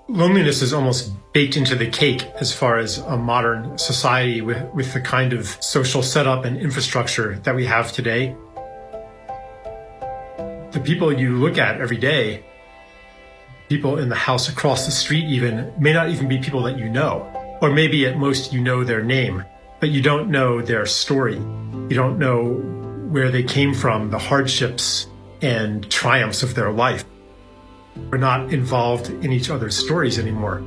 Loneliness is almost baked into the cake as far as a modern society with the kind of social setup and infrastructure that we have today. The people you look at every day, people in the house across the street even, may not even be people that you know. Or maybe at most you know their name, but you don't know their story. You don't know where they came from, the hardships and triumphs of their life. We're not involved in each other's stories anymore.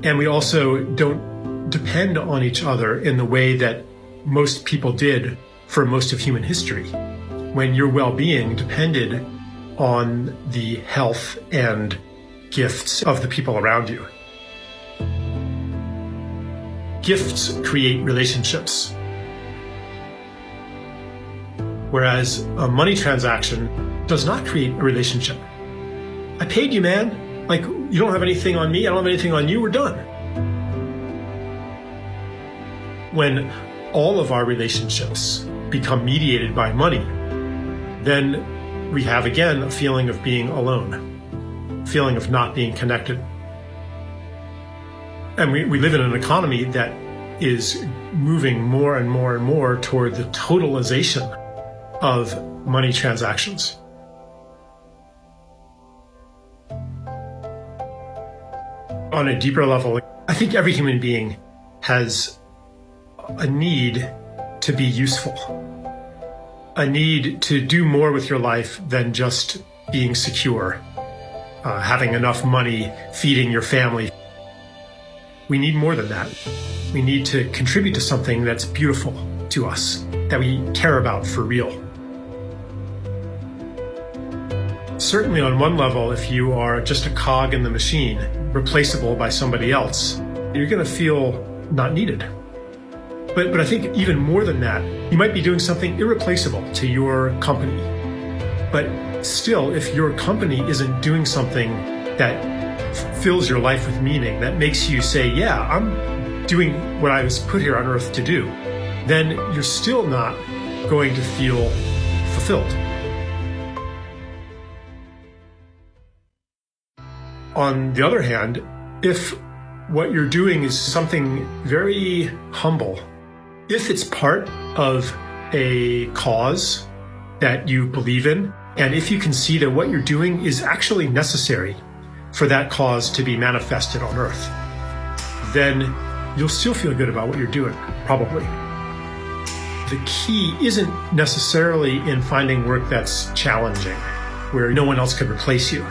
And we also don't depend on each other in the way that most people did for most of human history, when your well-being depended on the health and gifts of the people around you. Gifts create relationships, whereas a money transaction does not create a relationship. I paid you, man. Like, you don't have anything on me, I don't have anything on you, we're done. When all of our relationships become mediated by money, then we have again a feeling of being alone, a feeling of not being connected. And we live in an economy that is moving more and more and more toward the totalization of money transactions. On a deeper level, I think every human being has a need to be useful, a need to do more with your life than just being secure, having enough money, feeding your family. We need more than that. We need to contribute to something that's beautiful to us, that we care about for real. Certainly on one level, if you are just a cog in the machine, replaceable by somebody else, you're going to feel not needed. But I think even more than that, you might be doing something irreplaceable to your company. But still, if your company isn't doing something that fills your life with meaning, that makes you say, yeah, I'm doing what I was put here on earth to do, then you're still not going to feel fulfilled. On the other hand, if what you're doing is something very humble, if it's part of a cause that you believe in, and if you can see that what you're doing is actually necessary for that cause to be manifested on earth, then you'll still feel good about what you're doing, probably. The key isn't necessarily in finding work that's challenging, where no one else could replace you.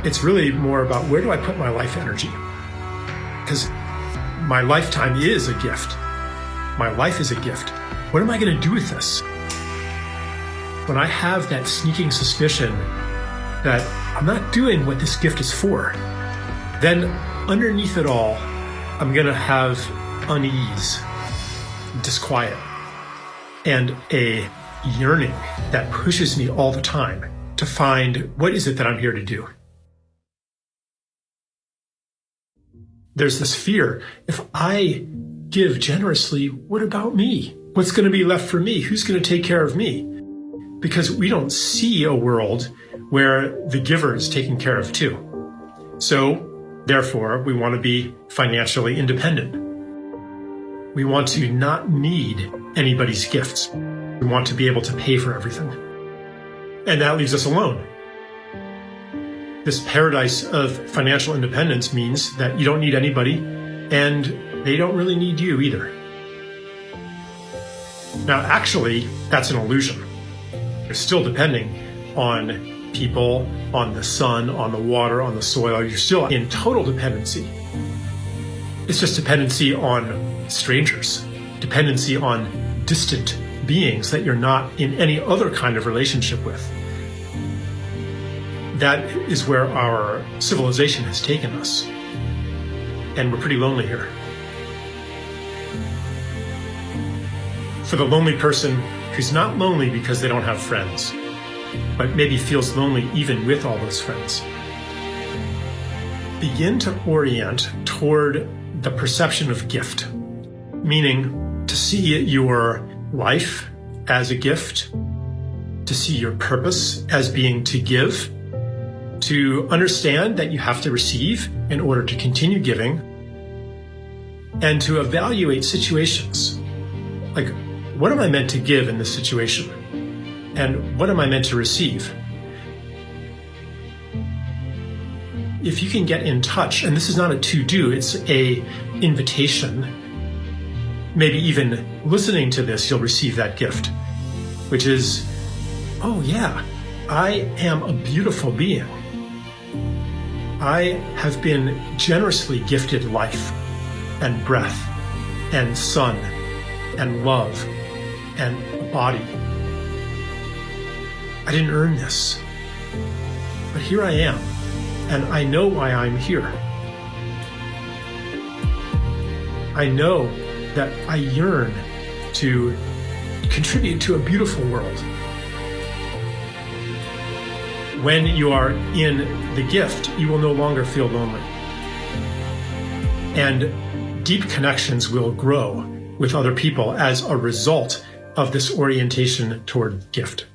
It's really more about, where do I put my life energy? Because my lifetime is a gift. My life is a gift. What am I going to do with this? When I have that sneaking suspicion that I'm not doing what this gift is for, then underneath it all, I'm going to have unease, disquiet, and a yearning that pushes me all the time to find, what is it that I'm here to do? There's this fear, if I give generously, what about me? What's going to be left for me? Who's going to take care of me? Because we don't see a world where the giver is taken care of too. So, therefore, we want to be financially independent. We want to not need anybody's gifts. We want to be able to pay for everything. And that leaves us alone. This paradise of financial independence means that you don't need anybody, and they don't really need you either. Now, actually, that's an illusion. You're still depending on people, on the sun, on the water, on the soil. You're still in total dependency. It's just dependency on strangers, dependency on distant beings that you're not in any other kind of relationship with. That is where our civilization has taken us. And we're pretty lonely here. For the lonely person who's not lonely because they don't have friends, but maybe feels lonely even with all those friends, begin to orient toward the perception of gift, meaning to see your life as a gift, to see your purpose as being to give, to understand that you have to receive in order to continue giving, and to evaluate situations. Like, what am I meant to give in this situation? And what am I meant to receive? If you can get in touch, and this is not a to-do, it's a invitation, maybe even listening to this, you'll receive that gift, which is, oh yeah, I am a beautiful being. I have been generously gifted life and breath and sun and love and a body. I didn't earn this, but here I am, and I know why I'm here. I know that I yearn to contribute to a beautiful world. When you are in the gift, you will no longer feel lonely. And deep connections will grow with other people as a result of this orientation toward gift.